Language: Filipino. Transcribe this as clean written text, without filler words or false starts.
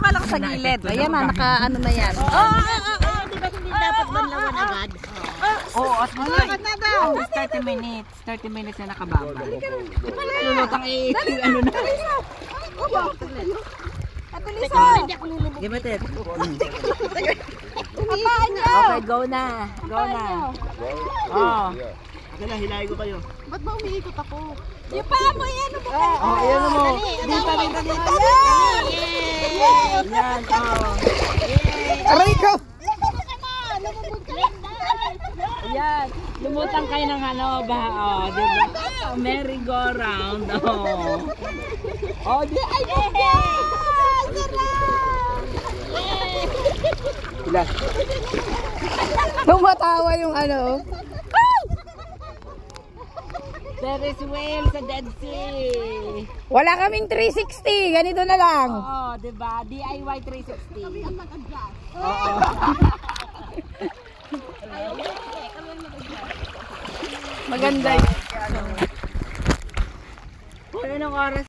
ka lang sa gilid. Ayan na, naka ano na yan. Di ba hindi dapat banlawan agad? Oo, at least 30 minutes. 30 minutes na nakababa. Lulutang ano na. Atulisan! Give it it. Kapaan niyo! Okay, go na. Go na. Oh. Sige na, hilahin ko kayo. Ba't ba umiikot ako? Yung paa mo yan! Oh, ayan mo. Dito. Yan, oh. Aray ko! Ayan. Lumutang kayo ng ano, oh, di ba? Merry-go-round, oh. Oh, di, ay, Ilan? Tumatawa yung ano. there is whale sa Dead Sea. Wala kaming 360. Ganito na lang. Oo, di ba? DIY 360. Oo. Maganda yun. Ano oras?